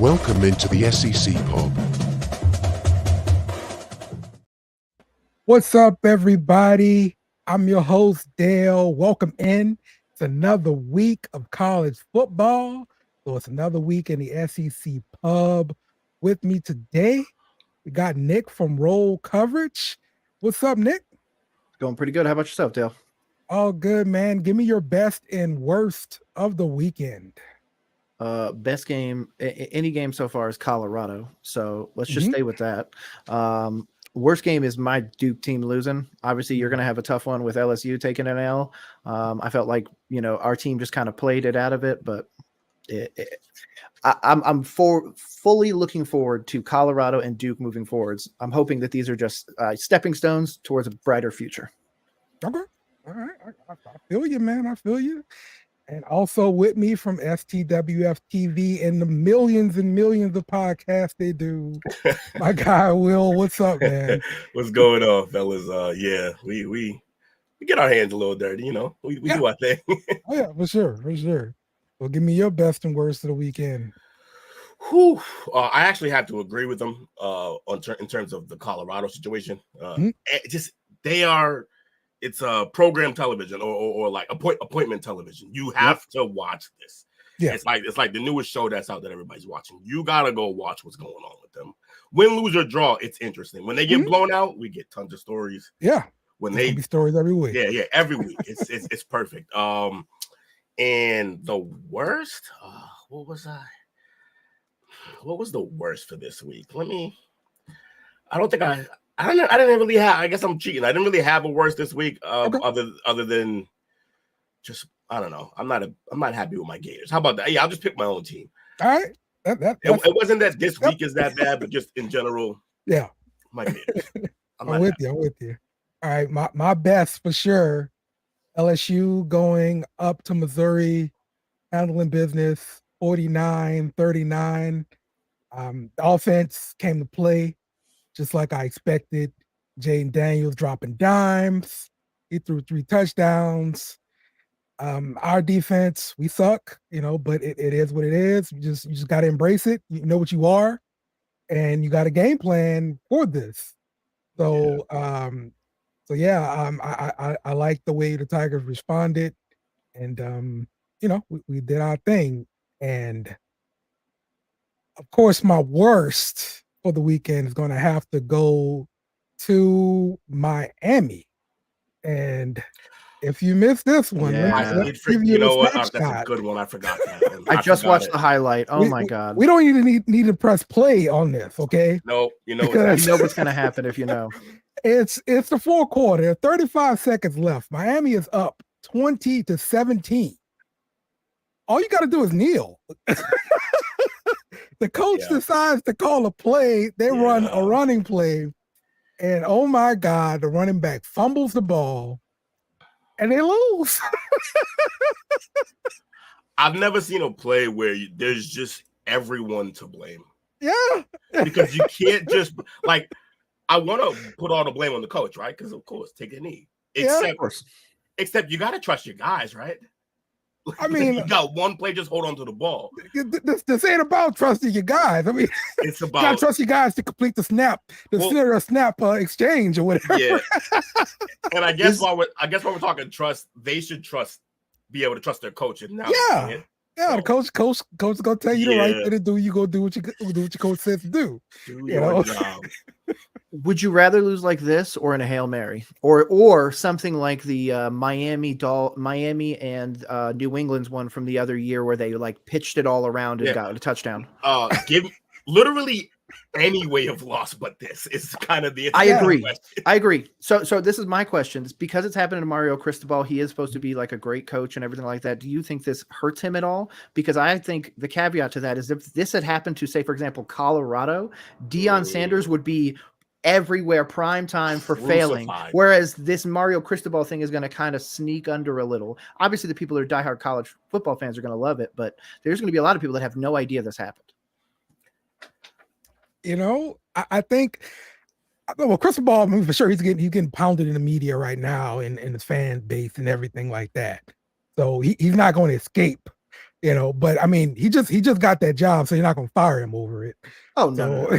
Welcome into the SEC Pod. What's up, everybody? I'm your host, Dale. Welcome in. It's another week of college football. So it's another week in the SEC Pub. With me today, we got Nick from Roll Coverage. What's up, Nick? Going pretty good. How about yourself, Dale? All good, man. Give me your best and worst of the weekend. Best game, any game so far is Colorado. So let's just stay with that. Worst game is my Duke team losing. Obviously, you're going to have a tough one with LSU taking an L. I felt like, our team just kind of played it out of it, but I'm fully looking forward to Colorado and Duke moving forwards. I'm hoping that these are just stepping stones towards a brighter future. Okay. All right. I feel you, man. I feel you. And also with me from STWF TV and the millions and millions of podcasts they do, my guy Will. What's up, man? What's going on, fellas? We get our hands a little dirty, We do our thing. Oh yeah, for sure. Well, give me your best and worst of the weekend. I actually have to agree with them in terms of the Colorado situation. It's a program television or like appointment television. You have to watch this. Yeah. It's like the newest show that's out that everybody's watching. You gotta go watch what's going on with them. Win, lose, or draw, it's interesting. When they get blown out, we get tons of stories. Yeah. When they be stories every week. Yeah, every week. It's perfect. And the worst, what was the worst for this week? I didn't really have. I guess I'm cheating. I didn't really have a worst this week, other than just I don't know. I'm not happy with my Gators. How about that? Yeah, I'll just pick my own team. All right. It wasn't that this week is that bad, but just in general. Yeah, my Gators. I'm with you. All right, my best for sure. LSU going up to Missouri, handling business, 49-39. The offense came to play just like I expected. Jaden Daniels dropping dimes. He threw 3 touchdowns. Our defense, we suck, but it is what it is. You just got to embrace it. You know what you are, and you got a game plan for this. So, I like the way the Tigers responded, and we did our thing. And of course, my worst for the weekend is going to have to go to Miami. And if you missed this one, let's give you that's a good one. I forgot that. I just watched the highlight. Oh my God. We don't even need to press play on this, okay? No, you know what's going to happen if you know. It's the fourth quarter, 35 seconds left. Miami is up 20-17. All you got to do is kneel. The coach decides to call a play. They run a running play. And oh my God, the running back fumbles the ball and they lose. I've never seen a play where there's just everyone to blame. Yeah. Because you can't just I want to put all the blame on the coach, right? Because of course, take a knee. Except you got to trust your guys, right? I mean, you got one play, just hold on to the ball. This ain't about trusting your guys. I mean, it's about you gotta trust your guys to complete the snap, snap exchange or whatever. Yeah. And I guess while we're talking trust, they should be able to trust their coach. And now the coach is gonna tell you the right thing to do. You go do what your coach says to do. Do your job. Would you rather lose like this or in a Hail Mary or something like the Miami and New England's one from the other year where they pitched it all around and got a touchdown? Give literally any way of loss, but this is kind of the. I agree. So this is my question. It's because it's happened to Mario Cristobal. He is supposed to be like a great coach and everything like that. Do you think this hurts him at all? Because I think the caveat to that is if this had happened to, say, for example, Colorado, Deion Sanders would be everywhere prime time for failing, whereas this Mario Cristobal thing is going to kind of sneak under a little. Obviously the people who are diehard college football fans are going to love it, but there's going to be a lot of people that have no idea this happened. I think Cristobal, I mean, for sure he's getting pounded in the media right now and his fan base and everything like that, so he's not going to escape But I mean, he just got that job, so you're not gonna fire him over it. Oh no.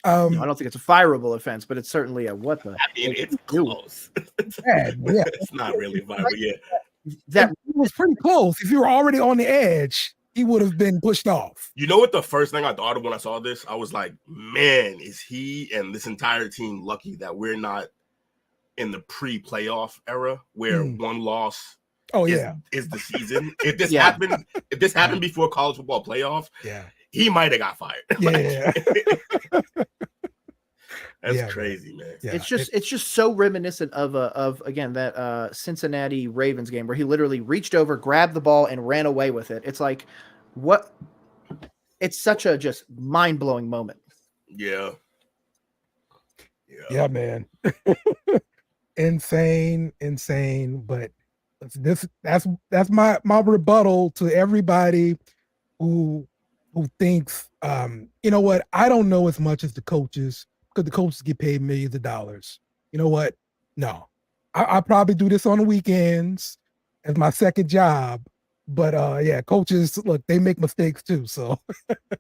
No, I don't think it's a fireable offense, but it's certainly a what the. I mean, it's close. yeah, It's not really fireable. Yeah, that was pretty close. If you were already on the edge, he would have been pushed off. You know what? The first thing I thought of when I saw this, I was like, man, is he and this entire team lucky that we're not in the pre-playoff era where one loss is the season. If this happened before college football playoff, he might have got fired. That's crazy, man. Yeah. It's just so reminiscent of again that Cincinnati Ravens game where he literally reached over, grabbed the ball, and ran away with it. It's like what? It's such a just mind-blowing moment. Yeah, man. insane. But that's my rebuttal to everybody who thinks you know what, I don't know as much as the coaches because the coaches get paid millions of dollars. You know what? No, I probably do this on the weekends as my second job. But coaches, look, they make mistakes too. So,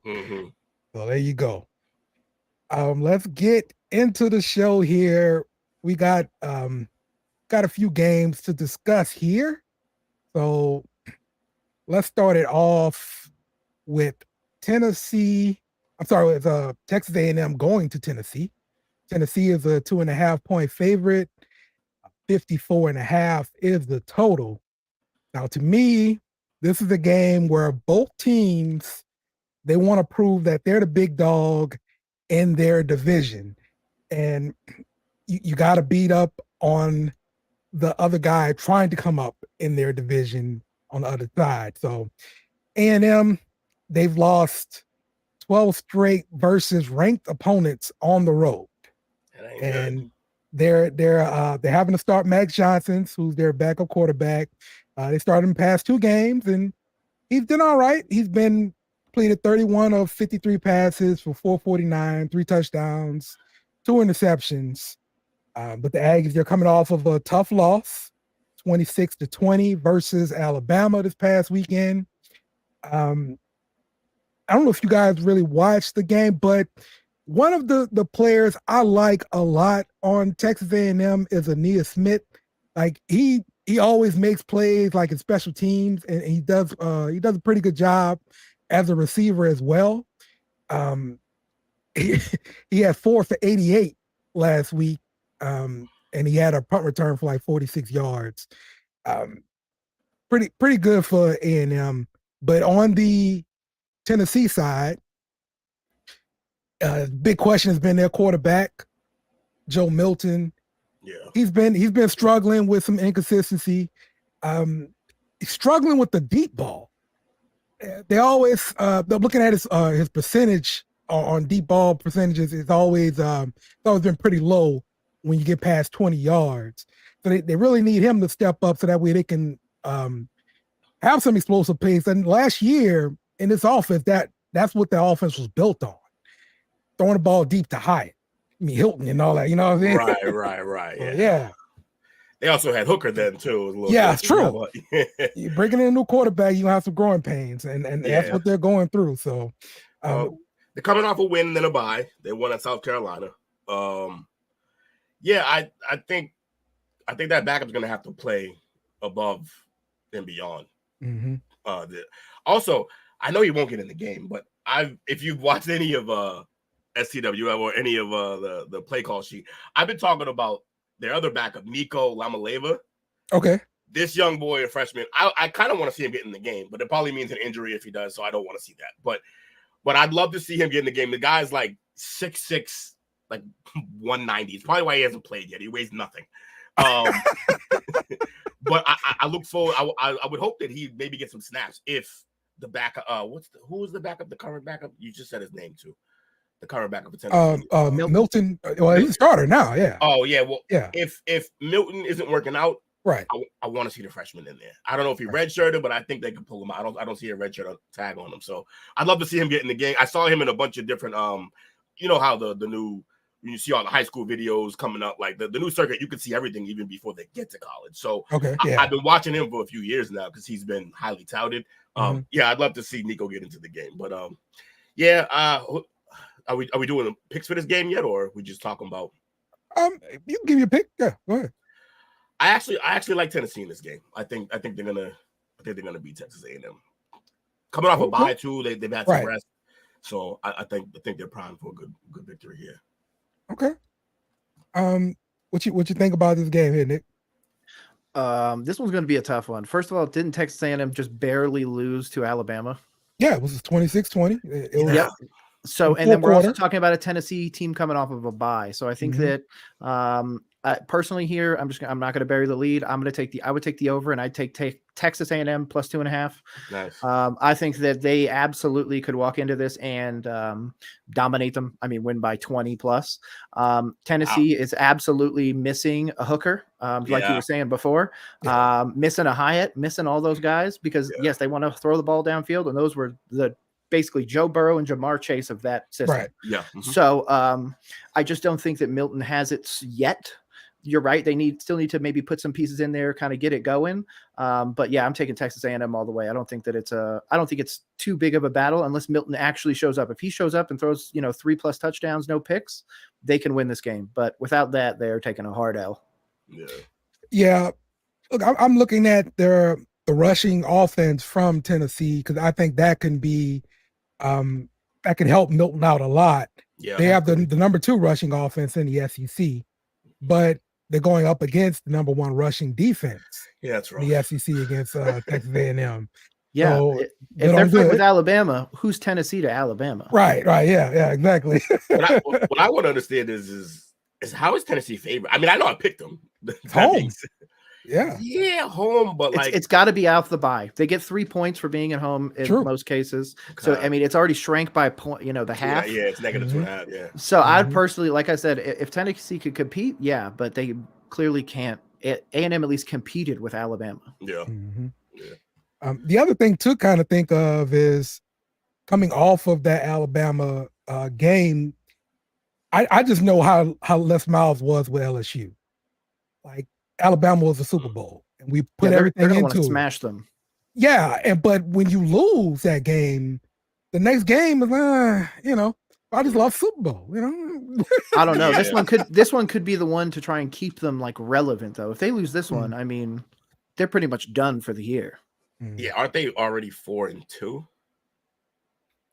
so there you go. Let's get into the show here. We got a few games to discuss here. So let's start it off with Tennessee. I'm sorry, with Texas A&M going to Tennessee. Tennessee is a 2.5-point favorite. 54.5 is the total. Now, to me, this is a game where both teams, they want to prove that they're the big dog in their division. And you got to beat up on the other guy trying to come up in their division on the other side. So A&M, they've lost 12 straight versus ranked opponents on the road. And they're having to start Max Johnson, who's their backup quarterback. They started him past 2 games, and he's done all right. He's been completed 31 of 53 passes for 449, 3 touchdowns, 2 interceptions. But the Aggies, they're coming off of a tough loss, 26-20 versus Alabama this past weekend. I don't know if you guys really watched the game, but one of the players I like a lot on Texas A&M is Ainias Smith. Like he always makes plays like in special teams, and he does a pretty good job as a receiver as well. He had 4 for 88 last week, and he had a punt return for like 46 yards. Pretty good for A&M. But on the Tennessee side, big question has been their quarterback, Joe Milton. Yeah, he's been struggling with some inconsistency. He's struggling with the deep ball. They're looking at his percentage on deep ball percentages. It's always been pretty low when you get past 20 yards. So they really need him to step up so that way they can have some explosive pace. And last year in this offense, that's what the offense was built on. Throwing the ball deep to Hyatt. I mean, Hilton and all that, you know what I mean? Right. Yeah. They also had Hooker then too. It's true. You're bringing in a new quarterback, you have some growing pains, and that's what they're going through. So they're coming off a win and then a bye. They won at South Carolina. I think that backup's going to have to play above and beyond. Mm-hmm. Also, I know you won't get in the game, but if you've watched any of STW or any of the play call sheet, I've been talking about their other backup, Nico Lamaleva. Okay. This young boy, a freshman, I kind of want to see him get in the game, but it probably means an injury if he does, so I don't want to see that. But I'd love to see him get in the game. The guy's like 6'6", like 190. It's probably why he hasn't played yet. He weighs nothing. But I look forward. I would hope that he maybe get some snaps if the backup. Who was the backup? The current backup? You just said his name too. The current backup for Tennessee. Milton. Well, he's a starter now. Yeah. Oh yeah. Well, yeah. If Milton isn't working out, right, I want to see the freshman in there. I don't know if he redshirted, but I think they could pull him out. I don't see a redshirt tag on him, so I'd love to see him get in the game. I saw him in a bunch of different. You know how the new. When you see all the high school videos coming up, like the new circuit, you can see everything even before they get to college. So okay, I've been watching him for a few years now because he's been highly touted. Yeah, I'd love to see Nico get into the game, but yeah. Are we doing picks for this game yet, or are we just talking about? You can give me a pick. Yeah, go ahead. I actually like Tennessee in this game. I think they're gonna beat Texas A&M. Coming off a bye too, they've had some rest, so I think they're primed for a good victory here. Okay. What you think about this game here, Nick? This one's going to be a tough one. First of all, didn't Texas A&M just barely lose to Alabama? Yeah, it was 26-20. It was. Yep. So, and then we're also talking about a Tennessee team coming off of a bye. So I think that personally here, I'm not going to bury the lead. I would take the over, and I'd take Texas A&M plus 2.5. Nice. I think that they absolutely could walk into this and dominate them. I mean, win by 20 plus. Tennessee is absolutely missing a hooker, like you were saying before, missing a Hyatt, missing all those guys because yes, they want to throw the ball downfield, and those were basically Joe Burrow and Jamar Chase of that system. Right. Yeah. So I just don't think that Milton has it yet. You're right. They still need to maybe put some pieces in there, kind of get it going. But yeah, I'm taking Texas A&M all the way. I don't think it's too big of a battle unless Milton actually shows up. If he shows up and throws, 3+ touchdowns, no picks, they can win this game. But without that, they're taking a hard L. Yeah. Look, I'm looking at the rushing offense from Tennessee because I think that can be that can help Milton out a lot. Yeah. They have the number 2 rushing offense in the SEC, but they're going up against the number 1 rushing defense. Yeah, that's right. In the SEC against Texas A&M. Yeah. So, if they're fit with Alabama, who's Tennessee to Alabama? Right. Yeah, exactly. what I want to understand is how is Tennessee favored? I mean, I know I picked them. Home. Yeah, home, but it's got to be out the bye. They get 3 points for being at home in most cases. So I mean, it's already shrank by point. The half. Yeah, it's negative 2.5. Yeah. So I'd personally, like I said, if Tennessee could compete, yeah, but they clearly can't. A&M at least competed with Alabama. Yeah. The other thing to kind of think of is coming off of that Alabama game. I just know how Les Miles was with LSU. Like Alabama was a Super Bowl, and we put everything into it. Smash them. Yeah, but when you lose that game, the next game is I just lost Super Bowl. I don't know. This one could be the one to try and keep them like relevant though. If they lose this one, I mean, they're pretty much done for the year. Yeah, aren't they already 4-2?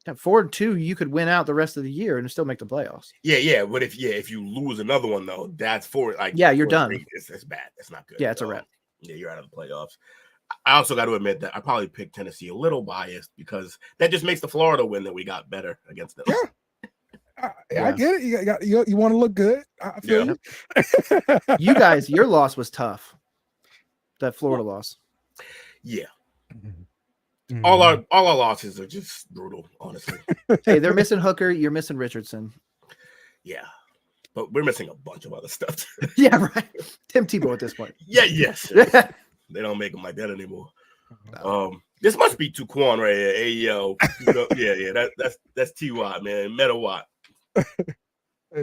At 4-2, you could win out the rest of the year and still make the playoffs. Yeah, but if you lose another one though, that's you're done. It's bad. It's not good. Yeah, it's a wrap. Yeah, you're out of the playoffs. I also got to admit that I probably picked Tennessee a little biased because that just makes the Florida win that we got better against them. I get it. You want to look good. I feel you. You guys, your loss was tough. That Florida loss. Yeah. All our losses are just brutal, honestly. Hey, they're missing Hooker. You're missing Richardson. Yeah, but we're missing a bunch of other stuff. Yeah, right. Tim Tebow at this point. Yes. They don't make them like that anymore. This must be Tuquan right here. Hey yo, that's T-Watt, man. Metawatt.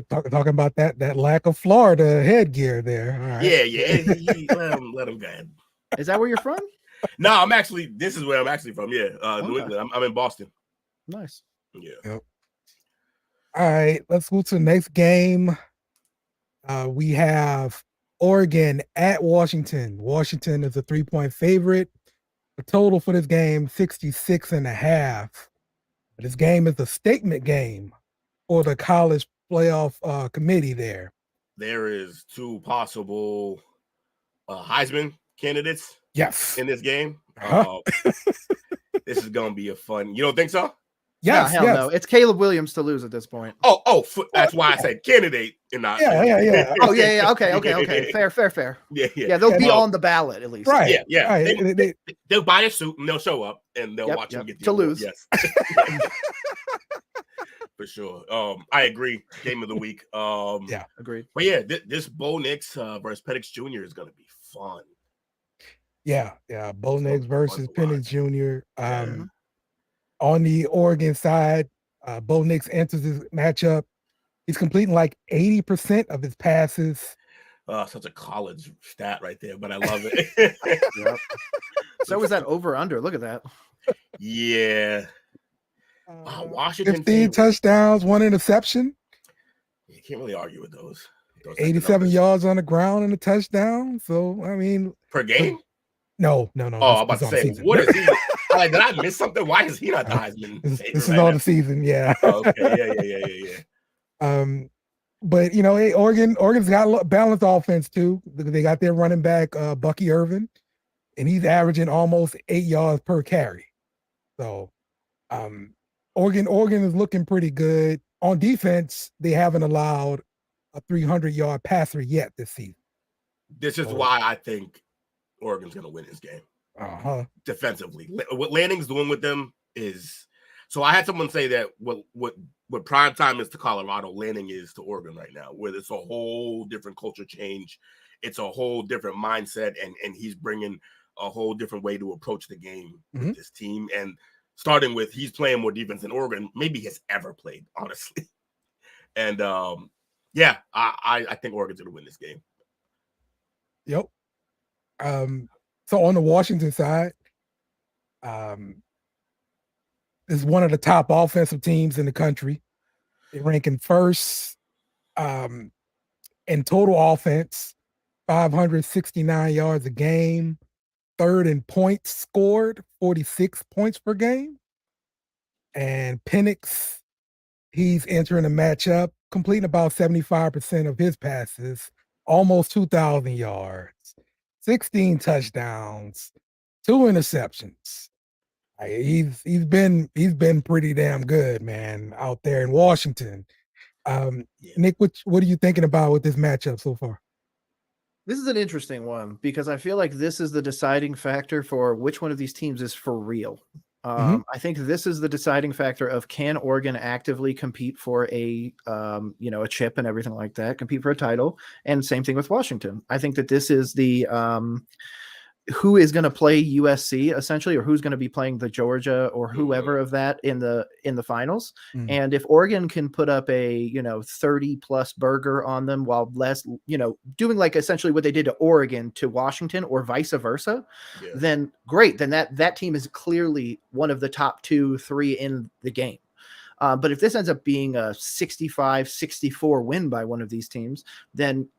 Talking about that lack of Florida headgear there. All right. Yeah. Let him go ahead. Is that where you're from? No, this is where I'm actually from. Yeah, New England. I'm in Boston. Nice. Yeah. Yep. All right, let's go to the next game. We have Oregon at Washington. Washington is a 3-point favorite. The total for this game, 66.5. This game is a statement game for the college playoff committee there. There is 2 possible Heisman candidates. Yes. In this game. This is going to be a fun. You don't think so? Yes. No, hell no. It's Caleb Williams to lose at this point. That's why I said candidate and not. Yeah. Oh, yeah. Okay. Fair. Yeah, they'll be on the ballot at least. Right. Yeah. Right. They'll buy a suit and they'll show up and they'll watch him get the award. lose. Yes. For sure. I agree. Game of the week. Yeah, agreed. But yeah, this Bo Nix versus Penix Jr. is going to be fun. Yeah. Bo Nix versus Penix Jr. On the Oregon side, Bo Nix enters this matchup. He's completing like 80% of his passes. Such a college stat right there, but I love it. So was that over under? Look at that. Yeah. Washington 15 touchdowns, 1 interception. You can't really argue with those. 87 yards on the ground and a touchdown. So, I mean, per game? No. Oh, I'm about to say, what is he? Did I miss something? Why is he not the Heisman? This is all the season, yeah. Oh, okay, yeah. But Oregon's got a balanced offense too. They got their running back Bucky Irvin, and he's averaging almost 8 yards per carry. So, Oregon is looking pretty good on defense. They haven't allowed a 300-yard passer yet this season. This is why I think Oregon's going to win this game. Defensively, what Lanning's doing with them is. So I had someone say that what prime time is to Colorado, Lanning is to Oregon right now, where it's a whole different culture change. It's a whole different mindset, and he's bringing a whole different way to approach the game with this team. And starting with, he's playing more defense than Oregon maybe has ever played, honestly. And I think Oregon's going to win this game. Yep. So on the Washington side, is one of the top offensive teams in the country. They're ranking first in total offense, 569 yards a game, third in points scored, 46 points per game. And Penix, he's entering a matchup, completing about 75% of his passes, almost 2,000 yards, 16 touchdowns, 2 interceptions. He's been pretty damn good, man, out there in Washington. Nick, what are you thinking about with this matchup so far? This is an interesting one because I feel like this is the deciding factor for which one of these teams is for real. I think this is the deciding factor of, can Oregon actively compete for a chip and everything like that, compete for a title, and same thing with Washington. I think that this is the who is going to play USC essentially, or who's going to be playing the Georgia or whoever of that in the finals. And if Oregon can put up a 30 plus burger on them while less doing like essentially what they did to Oregon to Washington or vice versa, then great. Then that team is clearly one of the top 2-3 in the game. But if this ends up being a 65-64 win by one of these teams, then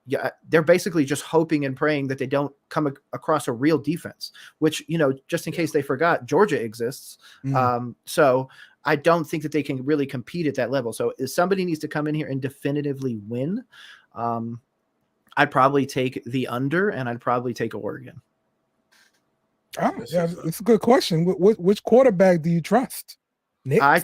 they're basically just hoping and praying that they don't come across a real defense, which, just in case they forgot, Georgia exists. So I don't think that they can really compete at that level. So if somebody needs to come in here and definitively win, I'd probably take the under, and I'd probably take Oregon. It's a good question. Which quarterback do you trust? I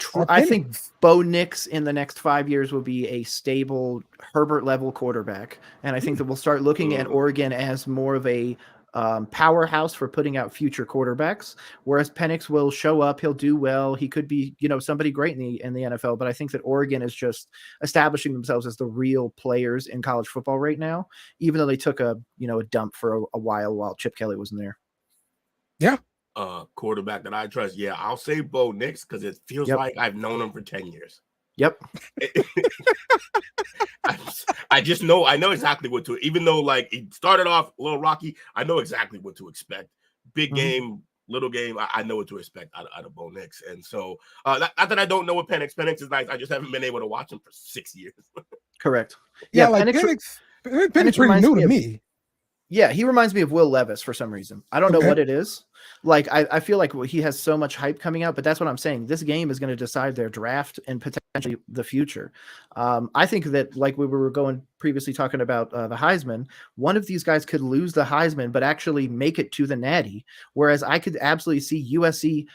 think Bo Nix in the next 5 years will be a stable Hebert level quarterback. And I think that we'll start looking at Oregon as more of a powerhouse for putting out future quarterbacks. Whereas Penix will show up, he'll do well. He could be, somebody great in the NFL. But I think that Oregon is just establishing themselves as the real players in college football right now, even though they took a dump for a while Chip Kelly wasn't there. Yeah. Quarterback that I trust. Yeah, I'll say Bo Nix because it feels like I've known him for 10 years. Yep. I just know, I know exactly what to, even though like it started off a little rocky, I know exactly what to expect. Big game, little game, I know what to expect out of Bo Nix. And so, not that I don't know what Penix is nice, I just haven't been able to watch him for 6 years. Correct. Yeah, like Penix pretty new to me. Yeah, he reminds me of Will Levis for some reason. I don't know what it is. Like, I feel like he has so much hype coming out, but that's what I'm saying. This game is going to decide their draft and potentially the future. I think that, like we were previously talking about the Heisman, one of these guys could lose the Heisman, but actually make it to the Natty. Whereas I could absolutely see USC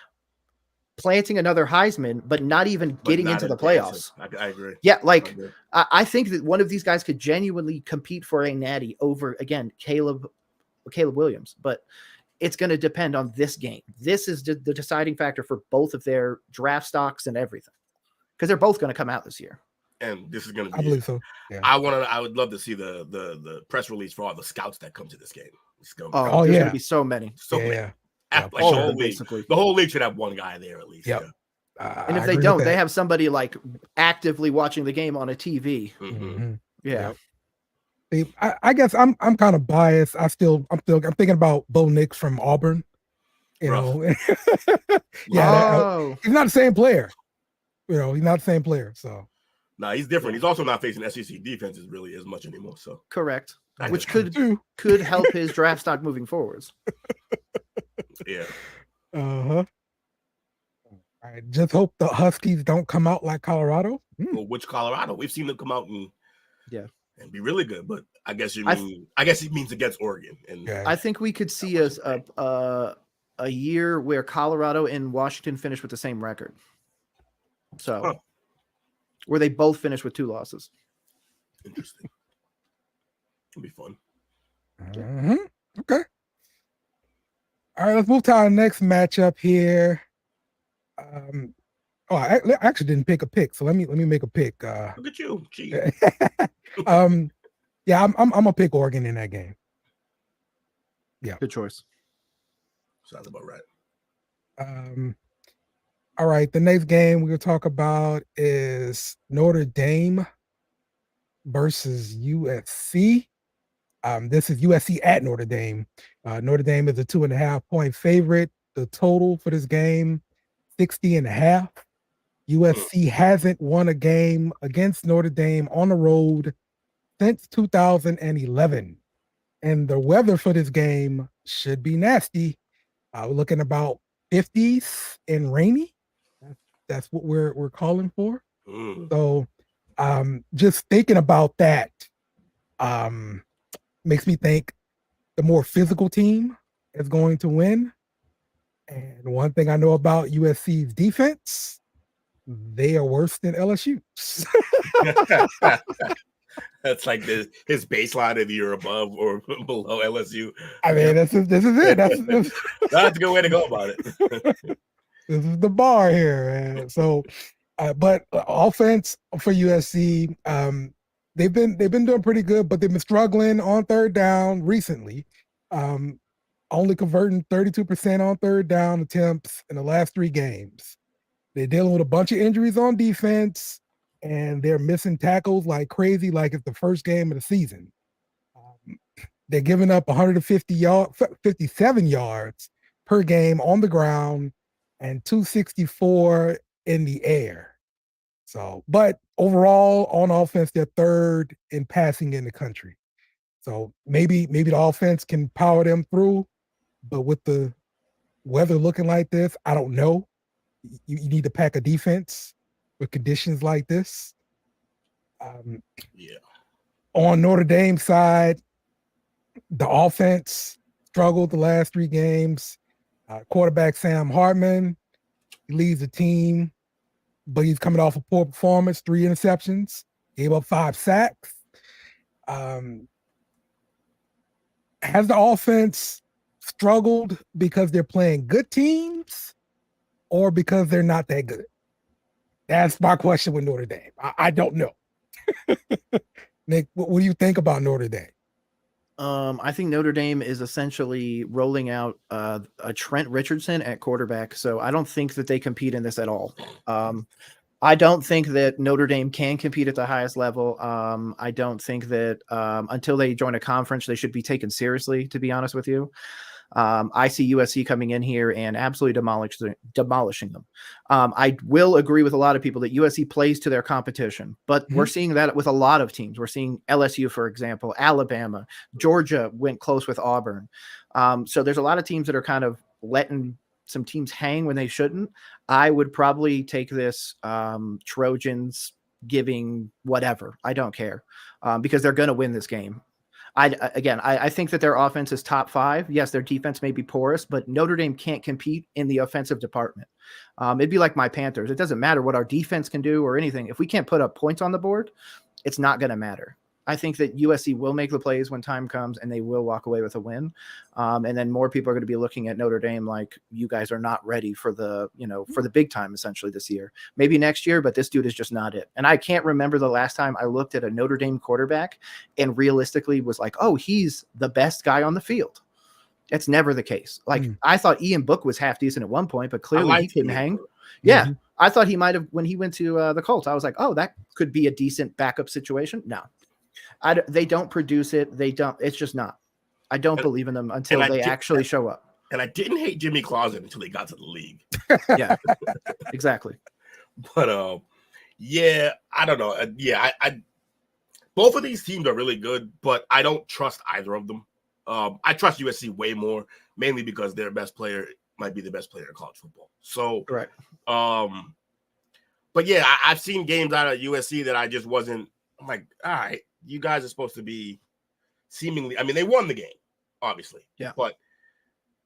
planting another Heisman, but not even getting into the playoffs. I agree. Yeah, like I think that one of these guys could genuinely compete for a Natty over, again, Caleb Williams. But it's going to depend on this game. This is the deciding factor for both of their draft stocks and everything, because they're both going to come out this year. And this is going to be. I believe so. Yeah. I would love to see the press release for all the scouts that come to this game. There's going to be so many. Yeah. Like the whole league should have one guy there at least. Yep. And if they don't, they have somebody like actively watching the game on a TV. Yeah. I guess I'm kind of biased. I'm thinking about Bo Nix from Auburn. You Rough. know, he's not the same player. You know, he's not the same player. So, nah, he's different. He's also not facing SEC defenses really as much anymore. So correct, I which guess. could help his draft stock moving forwards. Yeah. I just hope the Huskies don't come out like Colorado. Well, which Colorado? We've seen them come out and be really good, but I guess I guess it means against Oregon. And I think we could see a year where Colorado and Washington finish with the same record. So where they both finish with 2 losses. Interesting. It'll be fun. Okay. All right, let's move to our next matchup here. I actually didn't pick a pick, so let me make a pick. Look at you. I'm gonna pick Oregon in that game. Yeah, good choice. Sounds about right. All right, the next game we're gonna talk about is Notre Dame versus USC. This is USC at Notre Dame. Notre Dame is a 2.5-point favorite. The total for this game, 60.5. USC hasn't won a game against Notre Dame on the road since 2011. And the weather for this game should be nasty. We're looking about 50s and rainy. That's what we're calling for. So just thinking about that makes me think the more physical team is going to win. And one thing I know about USC's defense, they are worse than LSU. That's like his baseline if you're above or below LSU. I mean, this is it. That's a good way to go about it. This is the bar here, man. So, but offense for USC, they've been doing pretty good, but they've been struggling on third down recently. Only converting 32% on third down attempts in the last 3 games. They're dealing with a bunch of injuries on defense, and they're missing tackles like crazy, like it's the first game of the season. They're giving up 57 yards per game on the ground and 264 in the air. So, but overall on offense, they're 3rd in passing in the country. So maybe the offense can power them through, but with the weather looking like this, I don't know. You need to pack a defense with conditions like this. On Notre Dame side, the offense struggled the last 3 games. Quarterback Sam Hartman, he leads the team, but he's coming off a poor performance, 3 interceptions, gave up 5 sacks. Has the offense struggled because they're playing good teams or because they're not that good? That's my question with Notre Dame. I don't know. Nick, what do you think about Notre Dame? I think Notre Dame is essentially rolling out a Trent Richardson at quarterback. So I don't think that they compete in this at all. I don't think that Notre Dame can compete at the highest level. I don't think that until they join a conference, they should be taken seriously, to be honest with you. I see USC coming in here and absolutely demolishing them. I will agree with a lot of people that USC plays to their competition, but we're seeing that with a lot of teams. We're seeing LSU, for example, Alabama, Georgia went close with Auburn. So there's a lot of teams that are kind of letting some teams hang when they shouldn't. I would probably take this Trojans giving whatever. I don't care because they're going to win this game. I think that their offense is top 5. Yes, their defense may be porous, but Notre Dame can't compete in the offensive department. It'd be like my Panthers. It doesn't matter what our defense can do or anything. If we can't put up points on the board, it's not going to matter. I think that USC will make the plays when time comes and they will walk away with a win. And then more people are going to be looking at Notre Dame like, you guys are not ready for the big time essentially this year. Maybe next year, but this dude is just not it. And I can't remember the last time I looked at a Notre Dame quarterback and realistically was like, oh, he's the best guy on the field. It's never the case. Like I thought Ian Book was half decent at one point, but clearly he couldn't hang. Yeah. I thought he might've, when he went to the Colts, I was like, oh, that could be a decent backup situation. No. They don't produce it. They don't. It's just not. I don't believe in them until they actually show up. And I didn't hate Jimmy Clausen until he got to the league. Yeah, exactly. But yeah, I don't know. I both of these teams are really good, but I don't trust either of them. I trust USC way more, mainly because their best player might be the best player in college football. So, right. But yeah, I've seen games out of USC that I just wasn't. I'm like, all right, you guys are supposed to be seemingly. I mean, they won the game, obviously. Yeah. But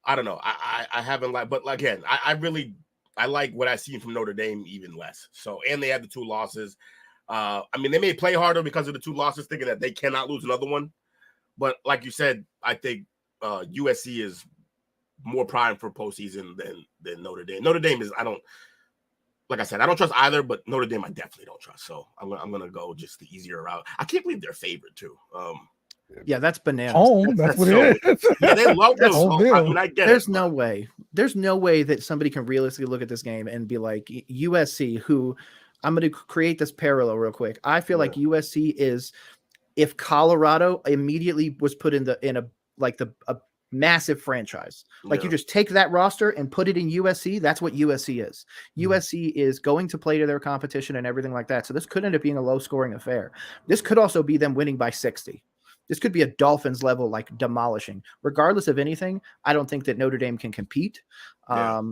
I don't know. I haven't like. But again, I like what I've seen from Notre Dame even less. So, and they had the 2 losses. I mean, they may play harder because of the 2 losses, thinking that they cannot lose another one. But like you said, I think USC is more primed for postseason than Notre Dame. Notre Dame is, like I said, I don't trust either, but Notre Dame I definitely don't trust. So I'm gonna go just the easier route. I can't believe they're favored too. Yeah, that's bananas. Home, that's what it is. Yeah, they love those. I mean, I get There's it. no way. There's no way that somebody can realistically look at this game and be like USC, who I'm going to create this parallel real quick. I feel like USC is, if Colorado immediately was put in a massive franchise, like you just take that roster and put it in USC, that's what USC is. USC is going to play to their competition and everything like that. So this could end up being a low scoring affair. This could also be them winning by 60. This could be a Dolphins level, like demolishing. Regardless of anything, I don't think that Notre Dame can compete. I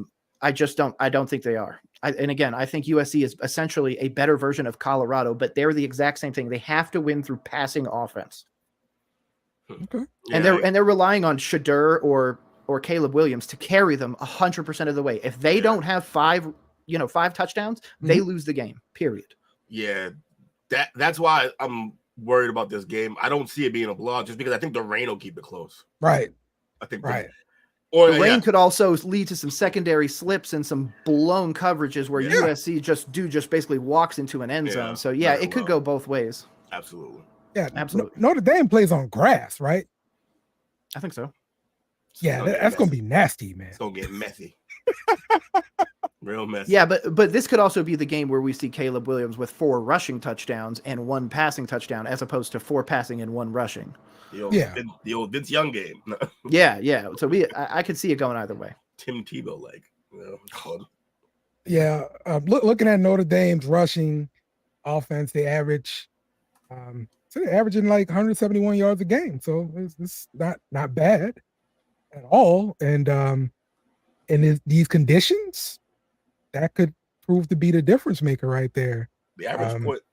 don't think they are. And again, I think USC is essentially a better version of Colorado, but they're the exact same thing. They have to win through passing offense. Okay. And they're relying on Shadur or Caleb Williams to carry them 100% of the way. If they don't have 5 touchdowns, they lose the game. Period. Yeah, that's why I'm worried about this game. I don't see it being a blowout just because I think the rain will keep it close. Right. I think Or the rain could also lead to some secondary slips and some blown coverages where USC just basically walks into an end zone. So it could go both ways. Absolutely. Yeah, absolutely. Notre Dame plays on grass, right? I think so. Yeah, that's going to be nasty, man. It's going to get messy. Real messy. Yeah, but this could also be the game where we see Caleb Williams with 4 rushing touchdowns and 1 passing touchdown, as opposed to 4 passing and 1 rushing. The old Vince Young game. Yeah. So I could see it going either way. Tim Tebow, looking at Notre Dame's rushing offense, they average, they're averaging like 171 yards a game. So it's not bad at all. And in these conditions, that could prove to be the difference maker right there. The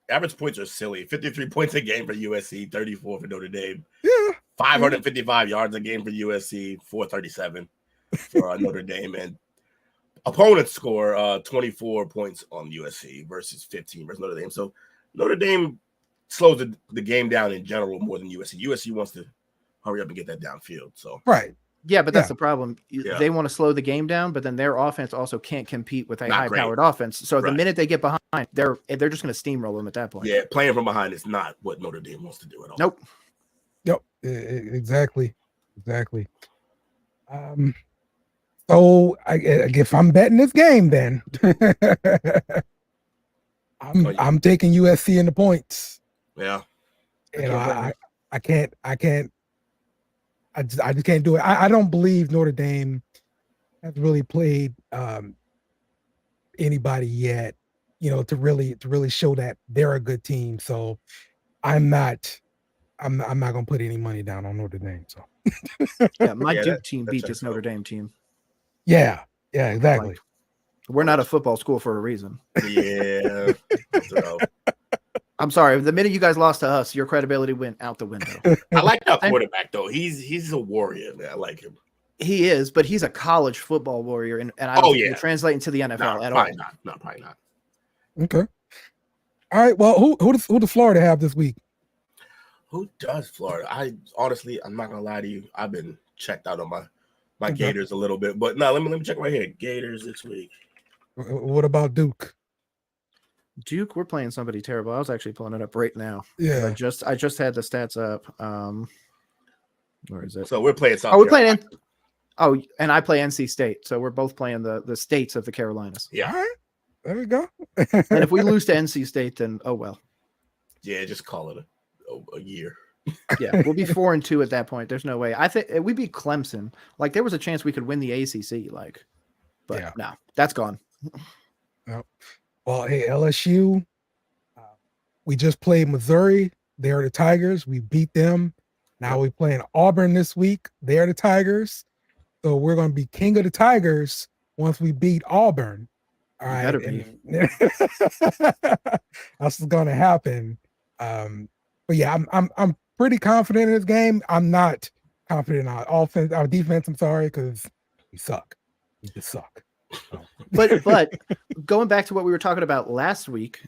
average points are silly. 53 points a game for USC, 34 for Notre Dame. Yeah. 555 yards a game for USC, 437 for Notre Dame. And opponents score 24 points on USC versus 15 versus Notre Dame. So Notre Dame slows the game down in general more than USC. USC wants to hurry up and get that downfield. So right. Yeah, but that's the problem. They want to slow the game down, but then their offense also can't compete with a high-powered offense. So the minute they get behind, they're just going to steamroll them at that point. Yeah, playing from behind is not what Notre Dame wants to do at all. Nope. Yep. Exactly. So if I'm betting this game, then I'm taking USC in the points. Yeah. I just can't do it. I don't believe Notre Dame has really played anybody yet, to really show that they're a good team. So I'm not gonna put any money down on Notre Dame. So my Duke team beat this Notre Dame team. Yeah, exactly. Like, we're not a football school for a reason. Yeah. I'm sorry. The minute you guys lost to us, your credibility went out the window. I like that quarterback though. He's a warrior, man. I like him. He is, but he's a college football warrior, and I don't think he'll translate into the NFL at all. No, probably not. Okay. All right. Well, who does Florida have this week? Who does Florida? I'm not gonna lie to you. I've been checked out on my Gators a little bit, but no, let me check right here. Gators this week. What about Duke? Duke, we're playing somebody terrible. I was actually pulling it up right now. Yeah. I just had the stats up. Where is it? So we're playing South Carolina. And I play NC State. So we're both playing the states of the Carolinas. Yeah. All right. There we go. And if we lose to NC State, then oh well. Yeah, just call it a year. Yeah, we'll be 4-2 at that point. There's no way. I think we beat Clemson. Like there was a chance we could win the ACC. But no, that's gone. Yep. Well, hey, LSU, we just played Missouri. They're the Tigers. We beat them. Now we're playing Auburn this week. They're the Tigers. So we're going to be king of the Tigers once we beat Auburn. All right. That's going to happen. But yeah, I'm pretty confident in this game. I'm not confident in our defense. I'm sorry, because we suck. We just suck. But going back to what we were talking about last week,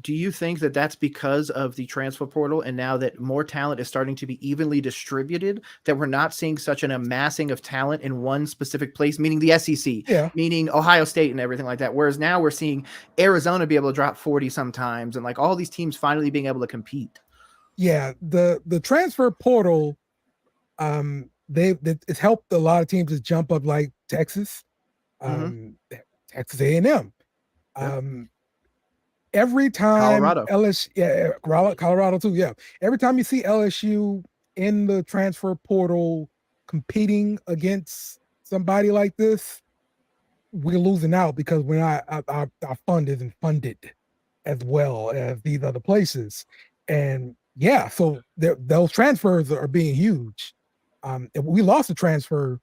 do you think that that's because of the transfer portal and now that more talent is starting to be evenly distributed, that we're not seeing such an amassing of talent in one specific place, meaning the SEC, meaning Ohio State and everything like that? Whereas now we're seeing Arizona be able to drop 40 sometimes and like all these teams finally being able to compete. Yeah, the transfer portal, it's helped a lot of teams just jump up, like Texas, Texas A&M. Every time Colorado. Colorado too. Yeah. Every time you see LSU in the transfer portal competing against somebody like this, we're losing out because we're not, our fund isn't funded as well as these other places. And yeah, so those transfers are being huge. We lost a transfer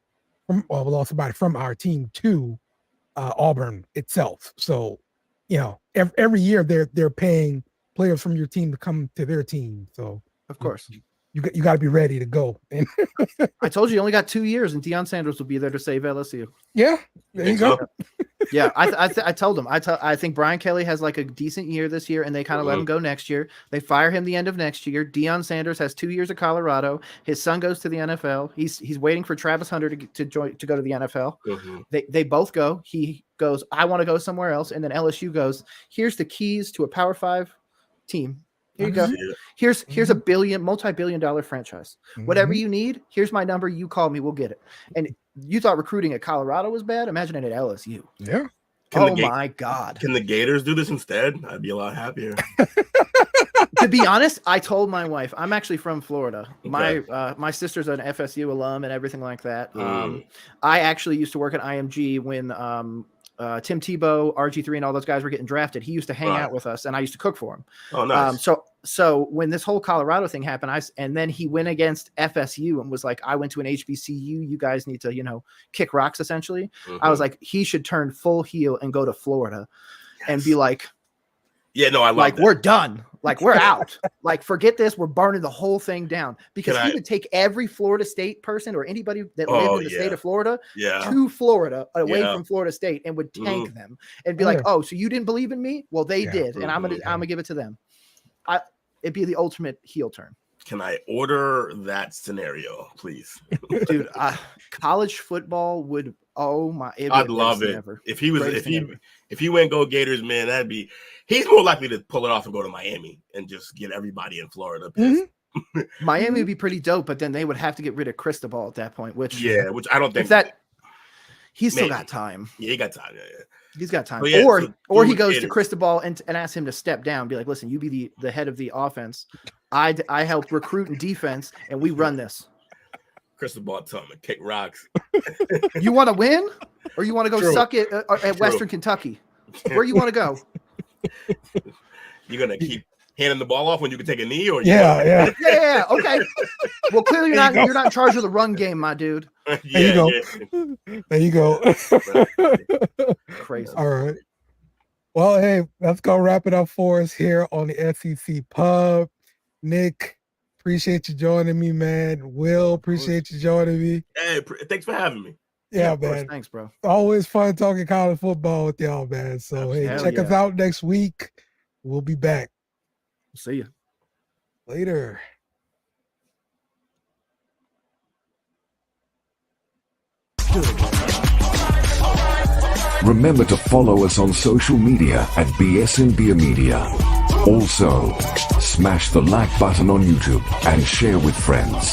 we lost somebody from our team to Auburn itself. So, you know, every year they're paying players from your team to come to their team. So of course you got to be ready to go. I told you only got 2 years, and Deion Sanders will be there to save LSU. Yeah, there you go. Yeah, I told him. I think Brian Kelly has like a decent year this year, and they kind of let him go next year. They fire him the end of next year. Deion Sanders has 2 years at Colorado. His son goes to the NFL. He's waiting for Travis Hunter to go to the NFL. They both go. He goes, I want to go somewhere else, and then LSU goes, here's the keys to a Power 5 team. Here you go. Here's a multi-billion-dollar franchise. Whatever you need, here's my number. You call me, we'll get it. And you thought recruiting at Colorado was bad? Imagine it at LSU. Yeah. My God. Can the Gators do this instead? I'd be a lot happier. To be honest, I told my wife, I'm actually from Florida. Okay. My sister's an FSU alum and everything like that. I actually used to work at IMG when Tim Tebow, RG3, and all those guys were getting drafted. He used to hang out with us, and I used to cook for him. Oh, nice. So when this whole Colorado thing happened, and then he went against FSU and was like, I went to an HBCU. You guys need to, kick rocks, essentially. I was like, he should turn full heel and go to Florida and be like, yeah, no, I like that. We're done. Like, we're out. Like, forget this. We're burning the whole thing down. Because he would take every Florida State person or anybody that lived in the state of Florida to Florida, away from Florida State, and would tank them and be like, oh, so you didn't believe in me? Well, they did. And I'm gonna give it to them. It'd be the ultimate heel turn. Can I order that scenario, please? Dude, college football would, I'd love it. Ever. If he went go Gators, man, he's more likely to pull it off and go to Miami and just get everybody in Florida pissed. Miami would be pretty dope, but then they would have to get rid of Cristobal at that point, which I don't think he's still got time. Yeah, he got time. Yeah. He's got time. Yeah, or he goes to Cristobal and asks him to step down, be like, listen, you be the head of the offense. I help recruit and defense, and we run this. Cristobal tell him to kick rocks. You want to win, or you want to go suck it at Western Kentucky? Where you want to go? You're gonna keep handing the ball off when you can take a knee, or yeah. Okay. Well, clearly you're not in charge of the run game, my dude. There you go. Crazy. All right. Well, hey, let's go wrap it up for us here on the SEC Pub. Nick, appreciate you joining me, man. Will, appreciate you joining me. Hey, thanks for having me. Yeah, man. Thanks, bro. Always fun talking college football with y'all, man. So, check us out next week. We'll be back. See you later. Remember to follow us on social media at BSN Beer Media. Also, smash the like button on YouTube and share with friends.